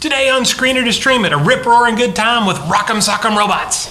Today on Screener to Stream It, a rip-roaring good time with Rock'em Sock'em Robots.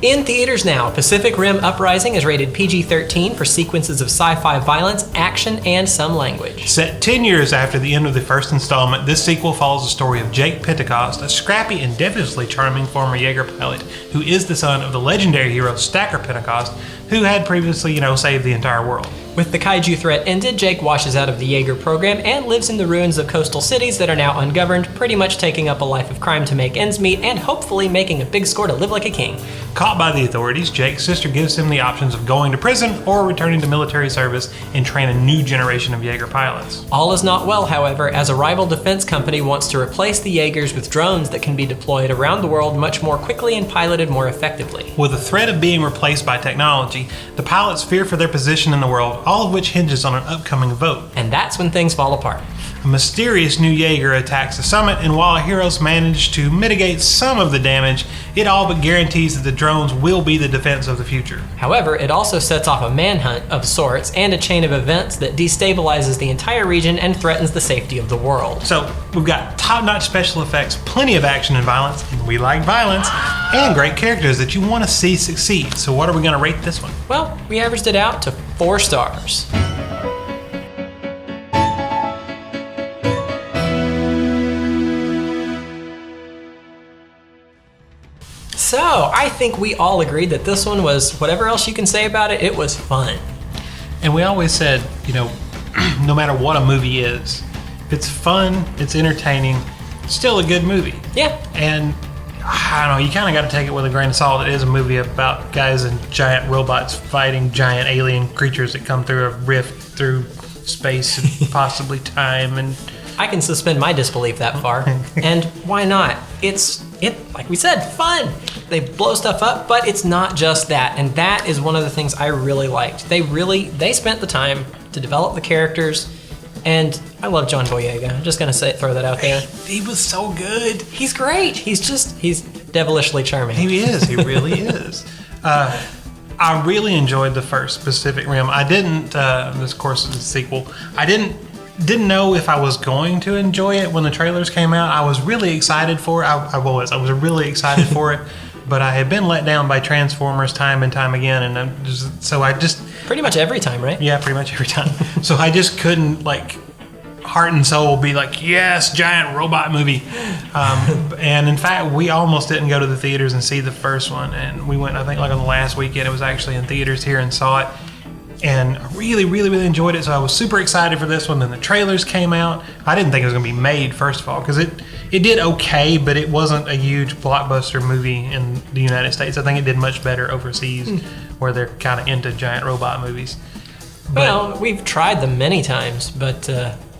In theaters now, Pacific Rim Uprising is rated PG-13 for sequences of sci-fi violence, action, and some language. Set 10 years after the end of the first installment, this sequel follows the story of Jake Pentecost, a scrappy and devilishly charming former Jaeger pilot who is the son of the legendary hero Stacker Pentecost, who had previously, saved the entire world. With the kaiju threat ended, Jake washes out of the Jaeger program and lives in the ruins of coastal cities that are now ungoverned, pretty much taking up a life of crime to make ends meet and hopefully making a big score to live like a king. Caught by the authorities, Jake's sister gives him the options of going to prison or returning to military service and train a new generation of Jaeger pilots. All is not well, however, as a rival defense company wants to replace the Jaegers with drones that can be deployed around the world much more quickly and piloted more effectively. With the threat of being replaced by technology, the pilots fear for their position in the world, all of which hinges on an upcoming vote. And that's when things fall apart. A mysterious new Jaeger attacks the summit, and while heroes manage to mitigate some of the damage, it all but guarantees that the drones will be the defense of the future. However, it also sets off a manhunt of sorts and a chain of events that destabilizes the entire region and threatens the safety of the world. So, we've got top-notch special effects, plenty of action and violence, and we like violence, and great characters that you want to see succeed. So what are we going to rate this one? Well, we averaged it out to 4 stars. So, I think we all agreed that this one was, whatever else you can say about it, it was fun. And we always said, no matter what a movie is, if it's fun, it's entertaining, it's still a good movie. Yeah. And I don't know, you kind of got to take it with a grain of salt. It is a movie about guys and giant robots fighting giant alien creatures that come through a rift through space and possibly time. And I can suspend my disbelief that far. And why not? It's like we said, fun. They blow stuff up, but it's not just that. And that is one of the things I really liked. They spent the time to develop the characters. And I love John Boyega. I'm just going to throw that out there. He was so good. He's great. He's devilishly charming. He is. He really is. I really enjoyed the first Pacific Rim. I didn't, this of course is a sequel, I didn't know if I was going to enjoy it when the trailers came out. I was really excited for it. I was really excited for it, but I had been let down by Transformers time and time again, and pretty much every time, right? Yeah, pretty much every time. So I just couldn't, heart and soul be like, yes, giant robot movie. And in fact, we almost didn't go to the theaters and see the first one, and we went, I think, on the last weekend. It was actually in theaters here and saw it. And I really, really, really enjoyed it. So I was super excited for this one. Then the trailers came out. I didn't think it was going to be made, first of all, because it did okay, but it wasn't a huge blockbuster movie in the United States. I think it did much better overseas, where they're kind of into giant robot movies. Well, we've tried them many times, but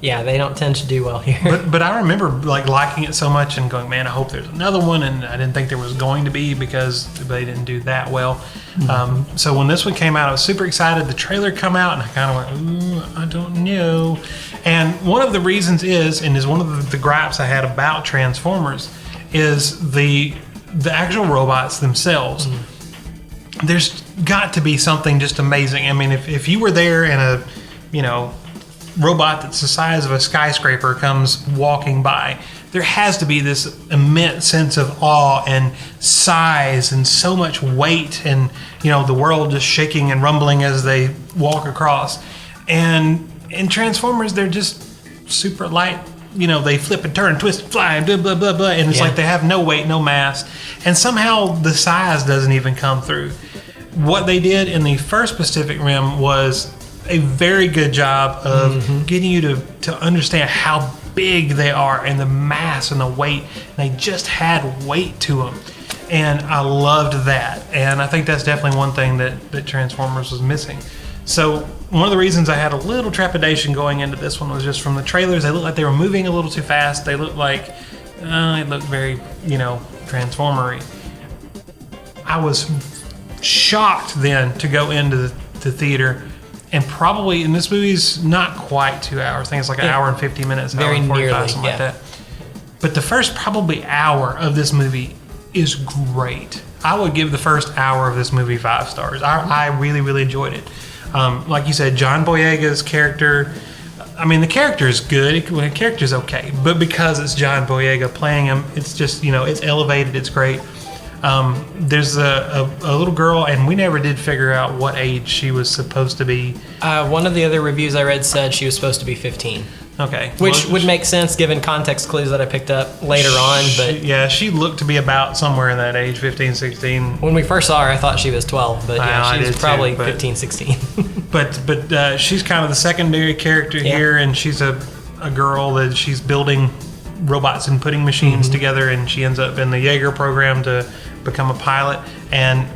yeah, they don't tend to do well here. But I remember liking it so much and going, man, I hope there's another one. And I didn't think there was going to be because they didn't do that well. Mm-hmm. So when this one came out, I was super excited. The trailer come out and I kind of went, ooh, I don't know. And one of the reasons is one of the gripes I had about Transformers, is the actual robots themselves. Mm-hmm. There's got to be something just amazing. I mean, if you were there and a robot that's the size of a skyscraper comes walking by, there has to be this immense sense of awe and size and so much weight, and the world just shaking and rumbling as they walk across. And in Transformers, they're just super light. They flip and turn, twist, fly, and blah blah blah blah, and it's like they have no weight, no mass, and somehow the size doesn't even come through. What they did in the first Pacific Rim was a very good job of getting you to understand how big they are and the mass and the weight. They just had weight to them, and I loved that. And I think that's definitely one thing that Transformers was missing. So one of the reasons I had a little trepidation going into this one was just from the trailers. They looked like they were moving a little too fast. They looked like it looked very Transformery. I was shocked then to go into the theater. And probably, and this movie's not quite 2 hours. I think it's like an hour and 50 minutes, very nearly, something like that. But the first probably hour of this movie is great. I would give the first hour of this movie 5 stars. I really, really enjoyed it. Like you said, John Boyega's character. I mean, the character is good. The character's okay, but because it's John Boyega playing him, it's just it's elevated. It's great. There's a little girl, and we never did figure out what age she was supposed to be. One of the other reviews I read said she was supposed to be 15. Okay. Which would make sense given context clues that I picked up later on. But she looked to be about somewhere in that age, 15, 16. When we first saw her, I thought she was 12, but she was probably 15, 16. But she's kind of the secondary character here, and she's a girl that she's building robots and putting machines together, and she ends up in the Jaeger program to become a pilot. And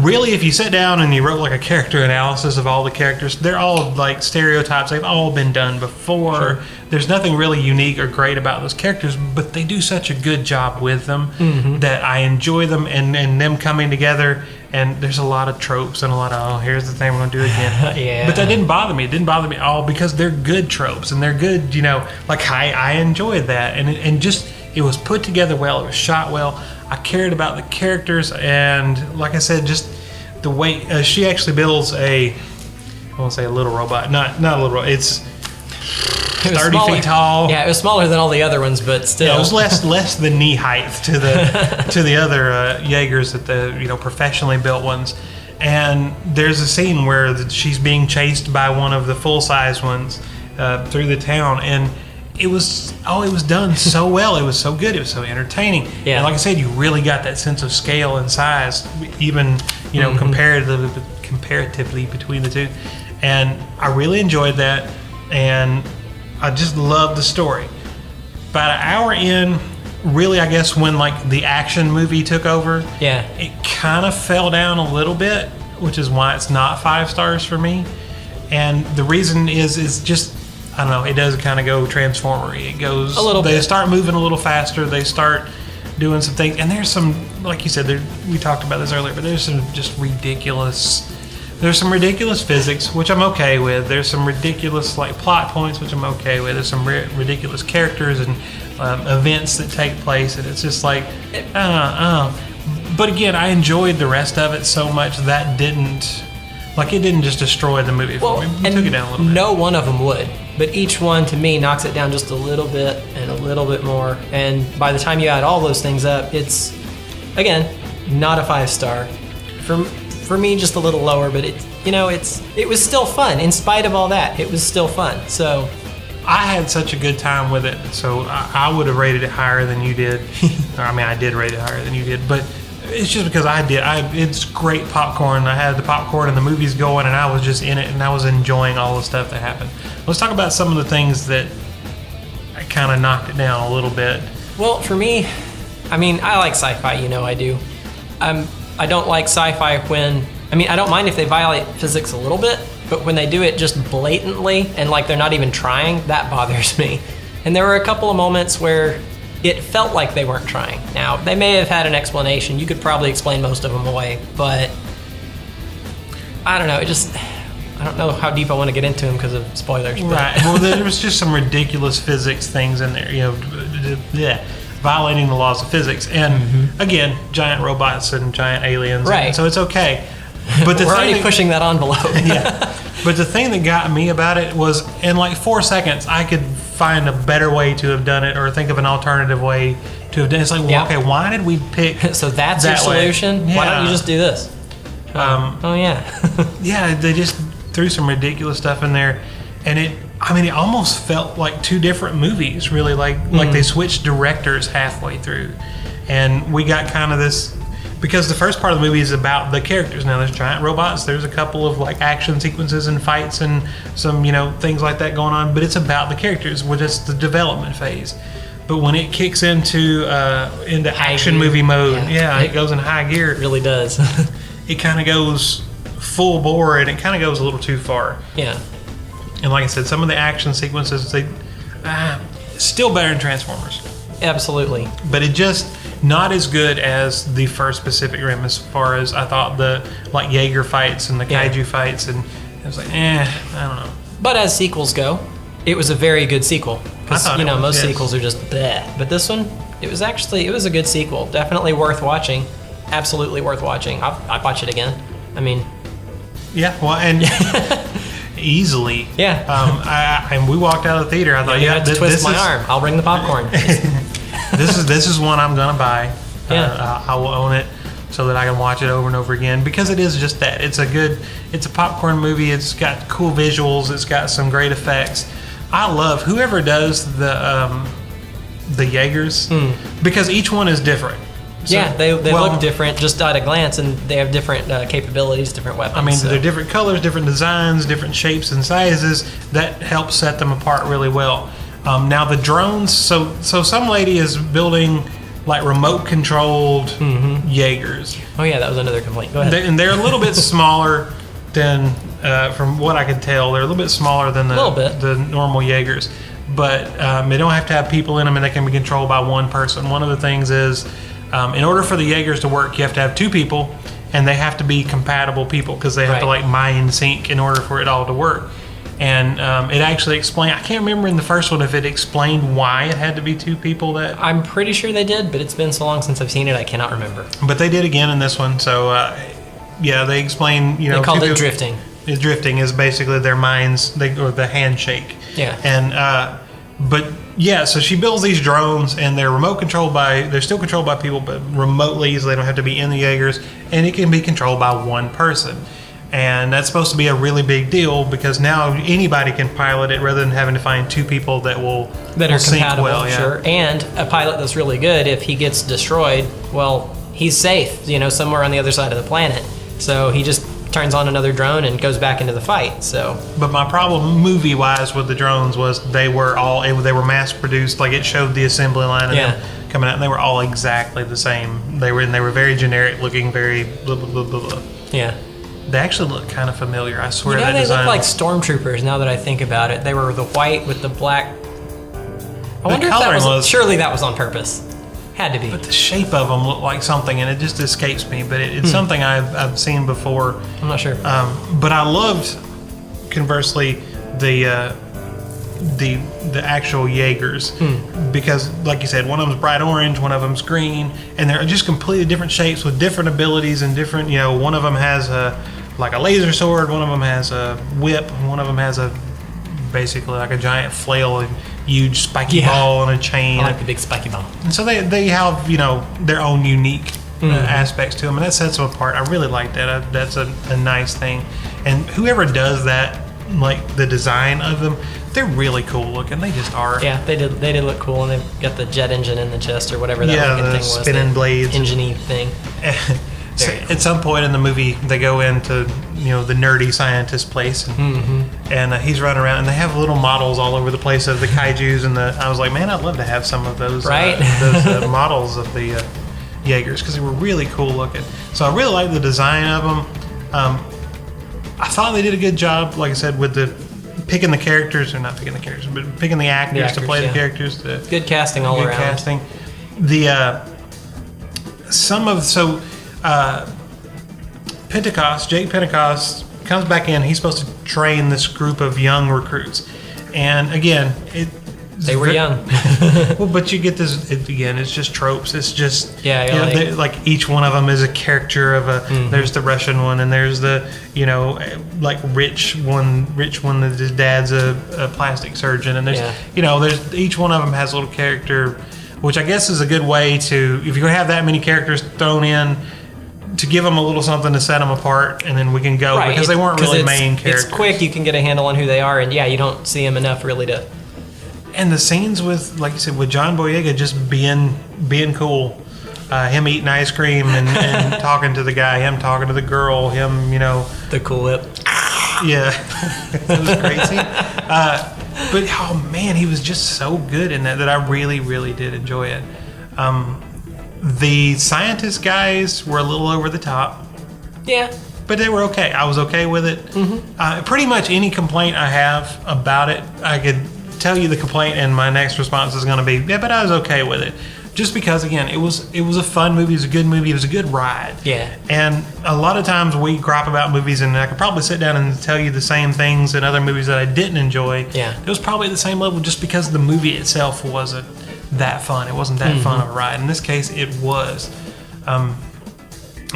really, if you sit down and you wrote like a character analysis of all the characters, they're all like stereotypes. They've all been done before. Sure. There's nothing really unique or great about those characters, but they do such a good job with them that I enjoy them and them coming together. And there's a lot of tropes and a lot of, here's the thing we're going to do again. But that didn't bother me. It didn't bother me at all because they're good tropes and they're good, like I enjoyed that. And just, it was put together well. It was shot well. I cared about the characters, and like I said, just the way she actually builds I won't say a little robot, not a little robot. It's 30 feet tall. Yeah, it was smaller than all the other ones, but still. Yeah, it was less than knee height to the other Jaegers, that the professionally built ones. And there's a scene where she's being chased by one of the full size ones through the town, and it was done so well. It was so good. It was so entertaining. Yeah. And like I said, you really got that sense of scale and size, even comparatively between the two. And I really enjoyed that, and I just loved the story. About an hour in, really, I guess when like the action movie took over, it kind of fell down a little bit, which is why it's not 5 stars for me. And the reason is just, I don't know, it does kind of go Transformer-y. It goes a little bit. They start moving a little faster. They start doing some things. And there's some, like you said, we talked about this earlier, but there's some just ridiculous, there's some ridiculous physics, which I'm okay with. There's some ridiculous like plot points, which I'm okay with. There's some ridiculous characters and events that take place. And it's just like, But again, I enjoyed the rest of it so much that it didn't just destroy the movie for me. It took it down a little bit. No one of them would. But each one, to me, knocks it down just a little bit and a little bit more. And by the time you add all those things up, it's, again, not a 5 star. For me, just a little lower, but it was still fun. In spite of all that, it was still fun. So I had such a good time with it. So I would have rated it higher than you did. I mean, I did rate it higher than you did, but it's just because it's great popcorn. I had the popcorn and the movie's going, and I was just in it, and I was enjoying all the stuff that happened. Let's talk about some of the things that I kind of knocked it down a little bit. Well, for me, I mean, I like sci-fi, I do. I don't like sci-fi I don't mind if they violate physics a little bit, but when they do it just blatantly and like they're not even trying, that bothers me. And there were a couple of moments where it felt like they weren't trying. Now, they may have had an explanation. You could probably explain most of them away, but I don't know. I don't know how deep I want to get into them because of spoilers. Right. Well, there was just some ridiculous physics things in there, violating the laws of physics. And again, giant robots and giant aliens. Right. And so it's okay. But we're already pushing that envelope. But the thing that got me about it was, in like 4 seconds, I could find a better way to have done it, or think of an alternative way to have done it. It's like, okay, why did we pick so that's your solution? Why don't you just do this? They just threw some ridiculous stuff in there, and it almost felt like 2 different movies, really, like they switched directors halfway through. And we got kind of this, because the first part of the movie is about the characters. Now, there's giant robots, there's a couple of like action sequences and fights and some things like that going on, but it's about the characters, which is the development phase. But when it kicks into action movie mode, it goes in high gear. It really does. It kind of goes full bore, and it kind of goes a little too far. Yeah. And like I said, some of the action sequences, they still better than Transformers. Absolutely. But it just not as good as the first Pacific Rim, as far as I thought the like Jaeger fights and the kaiju fights, and it was like, I don't know. But as sequels go, it was a very good sequel. Because most sequels are just bleh. But this one, it was a good sequel. Definitely worth watching. Absolutely worth watching. I'd watch it again. I mean, Yeah, well, and easily. Yeah. And we walked out of the theater. I thought, you have to twist my arm. I'll bring the popcorn. This is one I'm gonna buy. Yeah. I will own it so that I can watch it over and over again, because it is just that. It's a popcorn movie. It's got cool visuals. It's got some great effects. I love whoever does the Jaegers, because each one is different. So, yeah, they look different just at a glance, and they have different capabilities, different weapons. I mean, they're different colors, different designs, different shapes and sizes. That helps set them apart really well. Now the drones, so some lady is building like remote controlled Jaegers. Oh yeah, that was another complaint. Go ahead. And they're a little bit smaller than, from what I can tell, they're a little bit smaller than the normal Jaegers. But they don't have to have people in them, and they can be controlled by one person. One of the things is, in order for the Jaegers to work, you have to have two people, and they have to be compatible people, because they have to like mind sync in order for it all to work. And it actually explained, I can't remember in the first one if it explained why it had to be two people. That I'm pretty sure they did, but it's been so long since I've seen it, I cannot remember. But they did again in this one. So yeah, they explain, they called it drifting. Drifting is basically their minds, or the handshake. Yeah. And but yeah, so she builds these drones, and they're they're still controlled by people, but remotely, so they don't have to be in the Jaegers, and it can be controlled by one person. And that's supposed to be a really big deal, because now anybody can pilot it, rather than having to find two people that will are sync compatible, well. Yeah. Sure. And a pilot that's really good, if he gets destroyed, well, he's safe, somewhere on the other side of the planet. So he just turns on another drone and goes back into the fight. So, but my problem movie-wise with the drones was they were mass-produced. Like, it showed the assembly line of them coming out, and they were all exactly the same. They were very generic looking, very blah blah blah blah blah. Yeah. They actually look kind of familiar. I swear that they design look like stormtroopers. Now that I think about it, they were the white with the black. I wonder if that was surely that was on purpose. Had to be. But the shape of them looked like something, and it just escapes me. But it's something I've seen before. I'm not sure. But I loved, conversely, the actual Jaegers, because, like you said, one of them's bright orange, one of them's green, and they're just completely different shapes with different abilities and different. One of them has a laser sword, one of them has a whip, one of them has basically like a giant flail and huge spiky ball on a chain. I like the big spiky ball. And so they have their own unique aspects to them, and that sets them apart. I really like that. That's a nice thing. And whoever does that, like the design of them, they're really cool looking. They just are. Yeah, they did look cool, and they've got the jet engine in the chest or whatever that thing was. Spinning blades, engine-y thing. So at some point in the movie, they go into the nerdy scientist place, and he's running around, and they have little models all over the place of the kaijus, and I was like, man, I'd love to have some of those those models of the Jaegers, because they were really cool looking. So I really like the design of them. I thought they did a good job, like I said, with picking the characters, or not picking the characters, but picking the actors to play the characters. Good casting all around. Good casting. Jake Pentecost comes back in. He's supposed to train this group of young recruits, and again, they were young. Well, but you get this again. It's just tropes. It's just like each one of them is a character of a. There's the Russian one, and there's the like rich one that his dad's a plastic surgeon, and there's each one of them has a little character, which I guess is a good way to, if you're gonna have that many characters thrown in, to give them a little something to set them apart, and then we can go, because they weren't really main characters. It's quick. You can get a handle on who they are, and you don't see them enough really to. And the scenes with, like you said, with John Boyega just being cool, him eating ice cream and talking to the guy, him talking to the girl, him, the cool whip. Yeah, it was crazy. But oh man, he was just so good in that I really, really did enjoy it. The scientist guys were a little over the top. Yeah. But they were okay. I was okay with it. Pretty much any complaint I have about it, I could tell you the complaint, and my next response is going to be, yeah, but I was okay with it. Just because, again, it was a fun movie, it was a good movie, it was a good ride. Yeah. And a lot of times we gripe about movies, and I could probably sit down and tell you the same things in other movies that I didn't enjoy. Yeah. It was probably at the same level, just because the movie itself wasn't that fun. It wasn't that fun of a ride. In this case, it was.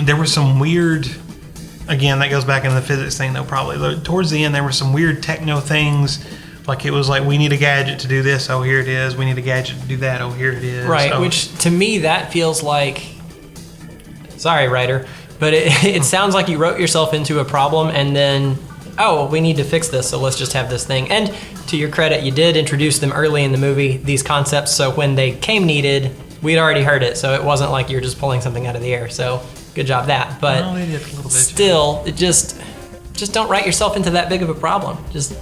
There were some weird again, that goes back into the physics thing, though, probably. Towards the end, there were some weird techno things. Like, it was like, we need a gadget to do this. Oh, here it is. We need a gadget to do that. Oh, here it is. Right, oh. Which, to me, that feels like... Sorry, writer. But it sounds like you wrote yourself into a problem and then, oh, we need to fix this, so let's just have this thing. And to your credit, you did introduce them early in the movie, these concepts, so when they came needed, we'd already heard it, so it wasn't like you're just pulling something out of the air. So good job that. But well, they did a little bit, still, it just don't write yourself into that big of a problem. Just,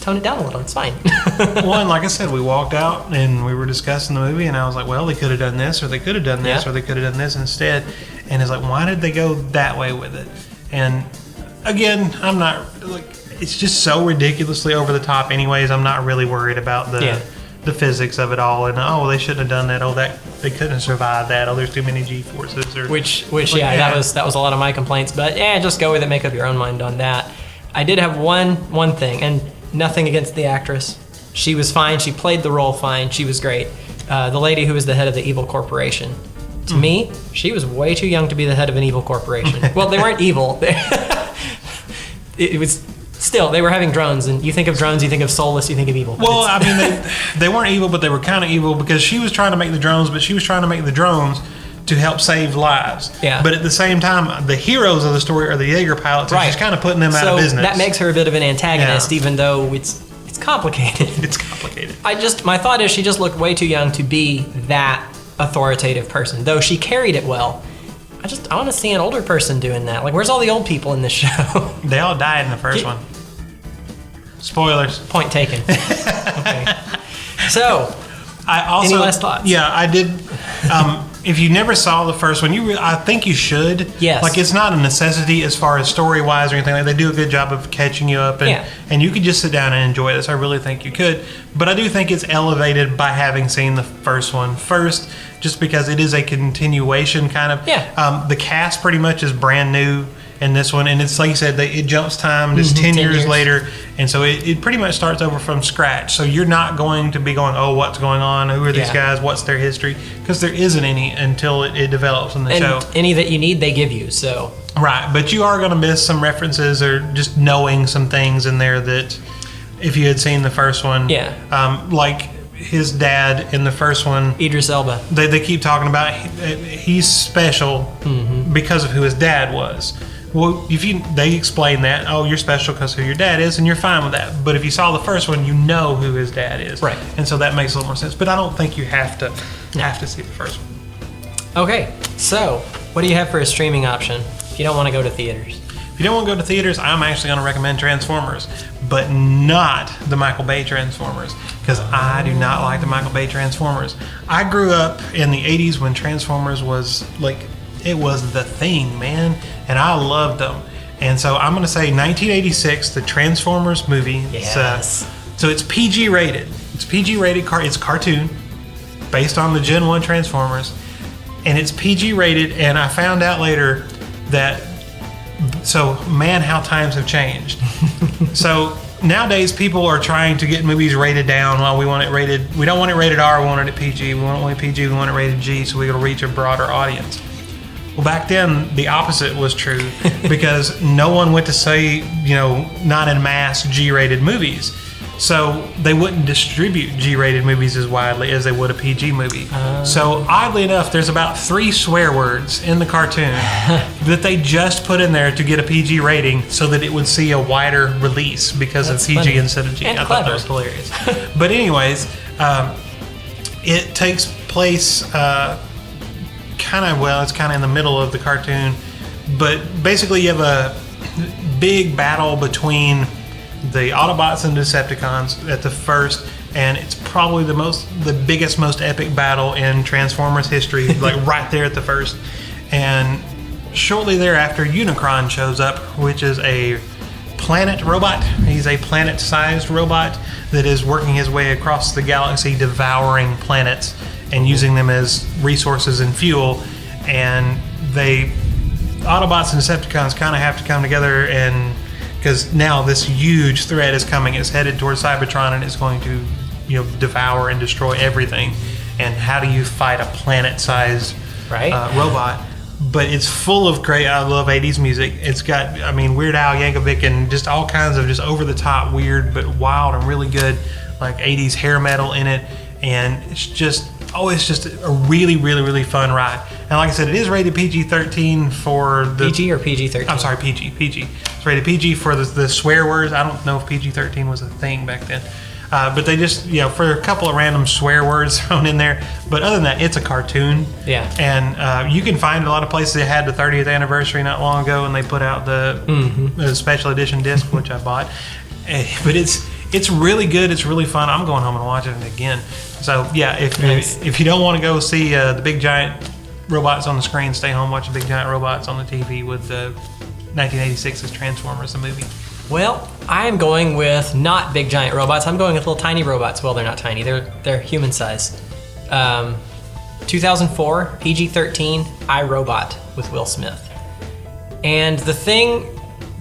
tone it down a little. It's fine. Well, and like I said, we walked out and we were discussing the movie, and I was like, well, they could have done this, or they could have done this, or they could have done this instead. And it's like, why did they go that way with it? And again, I'm not like, it's just so ridiculously over the top anyways. I'm not really worried about the physics of it all, and oh, they shouldn't have done that. Oh, that they couldn't have survived that. Oh, there's too many G forces. Or which that was a lot of my complaints. But just go with it. Make up your own mind on that. I did have one thing, and nothing against the actress. She was fine. She played the role fine. She was great. The lady who was the head of the evil corporation. To me, she was way too young to be the head of an evil corporation. Well, they weren't evil. It was still, they were having drones, and you think of drones, you think of soulless, you think of evil. Well, I mean, they weren't evil, but they were kind of evil because she was trying to make the drones, but she was trying to make the drones to help save lives. Yeah. But at the same time, the heroes of the story are the Jaeger pilots, and she's kind of putting them out of business. That makes her a bit of an antagonist, even though it's complicated. It's complicated. My thought is she just looked way too young to be that authoritative person, though she carried it well. I want to see an older person doing that. Like, where's all the old people in this show? They all died in the first one. Spoilers. Point taken. Okay. So, any last thoughts? Yeah, I did. If you never saw the first one, I think you should. Yes. Like, it's not a necessity as far as story-wise or anything like that. They do a good job of catching you up, and you could just sit down and enjoy this. I really think you could. But I do think it's elevated by having seen the first one first, just because it is a continuation kind of. Yeah. The cast pretty much is brand new in this one, and it's like you said, it jumps time. It's 10 years later, and so it pretty much starts over from scratch. So you're not going to be going, oh, what's going on? Who are these guys? What's their history? Because there isn't any until it develops in the show. Any that you need, they give you. So right, but you are going to miss some references or just knowing some things in there that if you had seen the first one, like his dad in the first one, Idris Elba. They keep talking about he's special because of who his dad was. Well, they explain that, oh, you're special because who your dad is, and you're fine with that. But if you saw the first one, you know who his dad is, right? And so that makes a little more sense. But I don't think you have to see the first one. Okay, so what do you have for a streaming option if you don't want to go to theaters? If you don't want to go to theaters, I'm actually going to recommend Transformers, but not the Michael Bay Transformers, because I do not like the Michael Bay Transformers. I grew up in the 80s when Transformers was like, it was the thing, man, and I loved them. And so I'm going to say 1986, the Transformers movie. Yes. So it's PG rated. It's PG rated. It's a cartoon based on the Gen 1 Transformers, and it's PG rated. And I found out later that, man, how times have changed. So nowadays people are trying to get movies rated down. Well, we want it rated. We don't want it rated R. We want it PG. We want it only PG. We want it rated G. So we're going to reach a broader audience. Well, back then, the opposite was true because no one went to see, not in mass G-rated movies. So they wouldn't distribute G-rated movies as widely as they would a PG movie. So oddly enough, there's about 3 swear words in the cartoon that they just put in there to get a PG rating so that it would see a wider release because of PG funny. Instead of G. And I thought that was hilarious. But anyways, it takes place... it's kind of in the middle of the cartoon, but basically you have a big battle between the Autobots and Decepticons at the first, and it's probably the biggest, most epic battle in Transformers history, like right there at the first. And shortly thereafter, Unicron shows up, which is a planet robot. He's a planet-sized robot that is working his way across the galaxy, devouring planets and using them as resources and fuel. And Autobots and Decepticons kind of have to come together, and because now this huge threat is coming. It's headed towards Cybertron, and it's going to, devour and destroy everything. And how do you fight a planet-sized robot? but it's full of great. I love 80s music. It's got, I mean, Weird Al Yankovic and just all kinds of just over the top, weird but wild and really good, like 80s hair metal in it, and it's just a really, really, really fun ride. And like I said, it is rated PG-13 for the PG or PG-13. I'm sorry, PG. It's rated PG for the swear words. I don't know if PG-13 was a thing back then. But they just, for a couple of random swear words thrown in there. But other than that, it's a cartoon. Yeah. And you can find a lot of places. They had the 30th anniversary not long ago, and they put out the special edition disc, which I bought. But it's really good. It's really fun. I'm going home and watching it again. So yeah, if you don't want to go see the big giant robots on the screen, stay home, watch the big giant robots on the TV with the 1986's Transformers, the movie. Well, I'm going with not big giant robots. I'm going with little tiny robots. Well, they're not tiny. They're human size. 2004, PG-13, iRobot with Will Smith. And the thing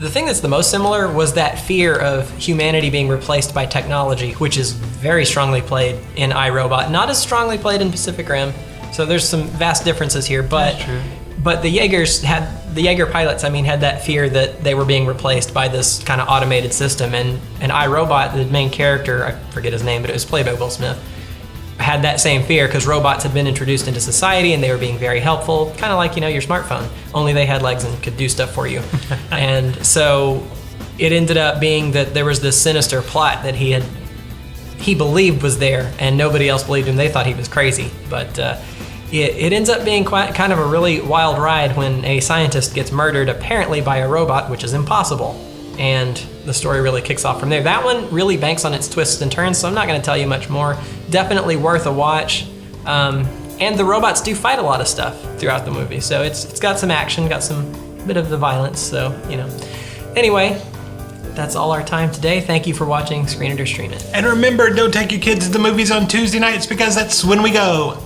that's the most similar was that fear of humanity being replaced by technology, which is very strongly played in iRobot. Not as strongly played in Pacific Rim. So there's some vast differences here, but That's true. But the Jaeger pilots, had that fear that they were being replaced by this kind of automated system. And iRobot, the main character, I forget his name, but it was played by Will Smith, had that same fear because robots had been introduced into society and they were being very helpful, kind of like, your smartphone, only they had legs and could do stuff for you. And so it ended up being that there was this sinister plot that he believed was there and nobody else believed him. They thought he was crazy. But it ends up being kind of a really wild ride when a scientist gets murdered apparently by a robot, which is impossible. And the story really kicks off from there. That one really banks on its twists and turns, so I'm not going to tell you much more. Definitely worth a watch. And the robots do fight a lot of stuff throughout the movie, so it's got some action, got some bit of the violence, so, Anyway, that's all our time today. Thank you for watching Screen It or Stream It. And remember, don't take your kids to the movies on Tuesday nights because that's when we go.